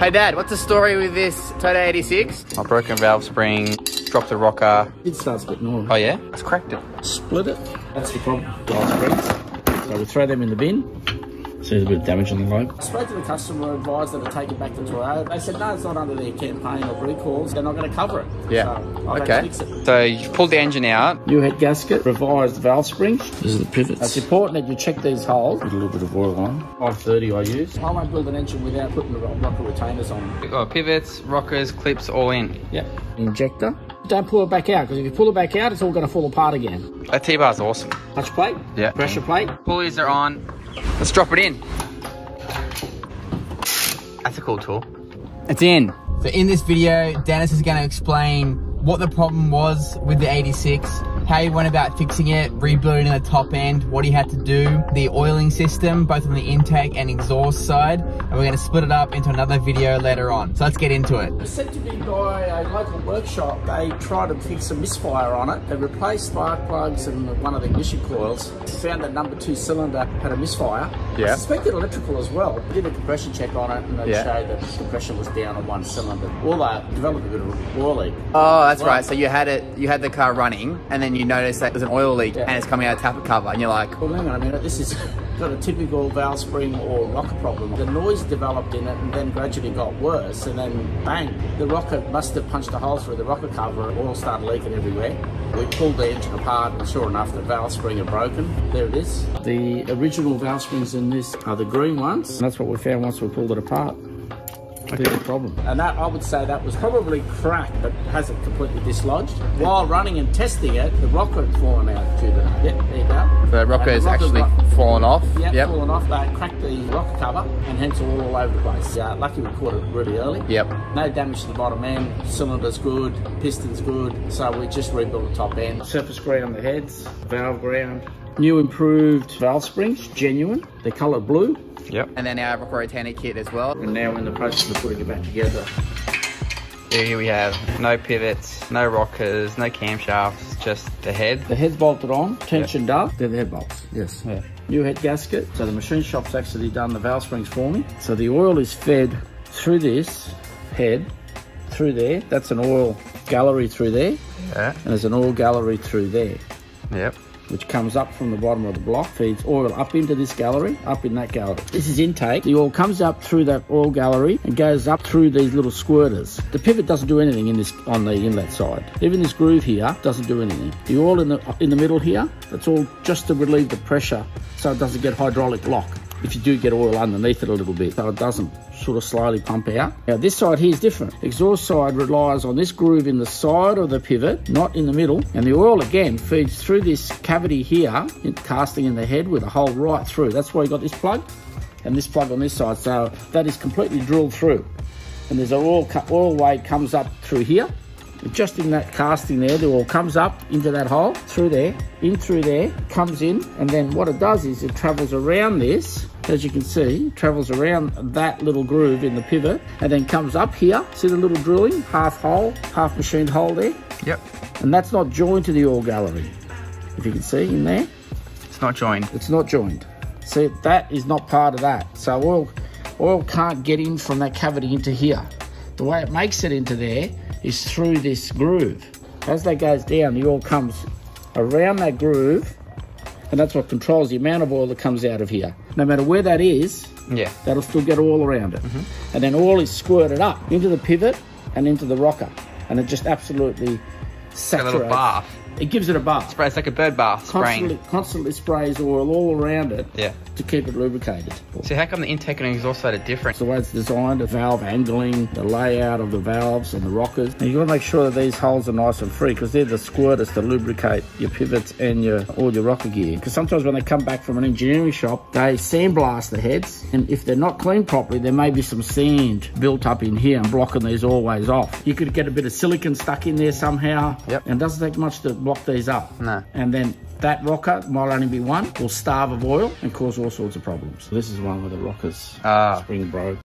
Hey Dad, what's the story with this Toyota 86? My broken valve spring, dropped the rocker. It starts getting oil. Oh yeah? It's cracked it. Split it. That's the problem. Valve springs. So we throw them in the bin. So there's a bit of damage on the lobe. I spoke to the customer, advised them to take it back to Toyota. They said, no, it's not under their campaign or recalls. They're not going to cover it. Yeah. So I'll okay. fix it. So you pulled the engine out. New head gasket, revised valve spring. This is the pivots. It's important that you check these holes with a little bit of oil on. 530 I use. I won't build an engine without putting the rocker retainers on. We've got pivots, rockers, clips all in. Yep. Injector. Don't pull it back out, because if you pull it back out, it's all going to fall apart again. That T-bar's awesome. Touch plate. Yeah. Pressure plate. Pulleys are on. Let's drop it in. That's a cool tool. It's in. So in this video, Dennis is going to explain what the problem was with the 86, how he went about fixing it, rebuilding the top end, what he had to do, the oiling system, both on the intake and exhaust side, and we're going to split it up into another video later on. So let's get into it. It was sent to me by a local workshop. They tried to fix a misfire on it. They replaced spark plugs and one of the ignition coils. Found that number 2 cylinder had a misfire. Yeah. I suspected electrical as well. Did a compression check on it, and they showed that the compression was down on one cylinder. Although developed a bit of oil leak. Oh, that's right. So you had the car running, and then you noticed that there's an oil leak, and it's coming out of tappet cover, and you're like, well, hang on a minute, this is got a typical valve spring or rocker problem. The noise developed in it and then gradually got worse, and then bang, the rocker must have punched a hole through the rocker cover, oil started leaking everywhere. We pulled the engine apart, and sure enough, the valve spring had broken. There it is. The original valve springs in this are the green ones, and that's what we found once we pulled it apart. Big problem. And that, I would say, that was probably cracked, but hasn't completely dislodged. While running and testing it, the rocker had fallen out due to that. Yep, there you go. the rocker is actually fallen off. Yep, fallen off. They cracked the rocker cover, and hence all over the place. Lucky we caught it really early. Yep. No damage to the bottom end. Cylinder's good, piston's good. So we just rebuilt the top end. Surface grade on the heads, valve ground. New improved valve springs, genuine. They're coloured blue. Yep. And then our rocker retainer kit as well. And now we're in the process of putting it back together. Here we have no pivots, no rockers, no camshafts, just the head. The head's bolted on, tensioned up. They're the head bolts, yes. Yeah. New head gasket. So the machine shop's actually done the valve springs for me. So the oil is fed through this head, through there. That's an oil gallery through there. Yeah. And there's an oil gallery through there. Yep. Which comes up from the bottom of the block, feeds oil up into this gallery, up in that gallery. This is intake. The oil comes up through that oil gallery and goes up through these little squirters. The pivot doesn't do anything in this on the inlet side. Even this groove here doesn't do anything. The oil in the middle here, that's all just to relieve the pressure so it doesn't get hydraulic lock. If you do get oil underneath it a little bit, so it doesn't sort of slowly pump out. Now this side here is different. Exhaust side relies on this groove in the side of the pivot, not in the middle. And the oil again feeds through this cavity here, casting in the head with a hole right through. That's why you got this plug and this plug on this side. So that is completely drilled through. And there's an oil wade comes up through here. Just in that casting there, the oil comes up into that hole, through there, in through there, comes in, and then what it does is it travels around this, as you can see, travels around that little groove in the pivot, and then comes up here. See the little drilling, half hole, half machined hole there? Yep. And that's not joined to the oil gallery, if you can see in there. It's not joined. It's not joined. See, that is not part of that. So oil can't get in from that cavity into here. The way it makes it into there is through this groove. As that goes down, the oil comes around that groove, and that's what controls the amount of oil that comes out of here. No matter where that is, that'll still get oil around it. And then oil is squirted up into the pivot and into the rocker, and it just absolutely saturates. A little bath. It gives it a bath. It's like a bird bath spraying. Constantly sprays oil all around it to keep it lubricated. So how come the intake and exhaust side are different? It's the way it's designed, the valve angling, the layout of the valves and the rockers. And you've got to make sure that these holes are nice and free, because they're the squirters to lubricate your pivots and all your rocker gear. Because sometimes when they come back from an engineering shop, they sandblast the heads, and if they're not cleaned properly, there may be some sand built up in here and blocking these all ways off. You could get a bit of silicon stuck in there somehow, and it doesn't take much to block these up. No. And then that rocker might only be one, will starve of oil and cause all sorts of problems. So this is one where the rockers spring broke.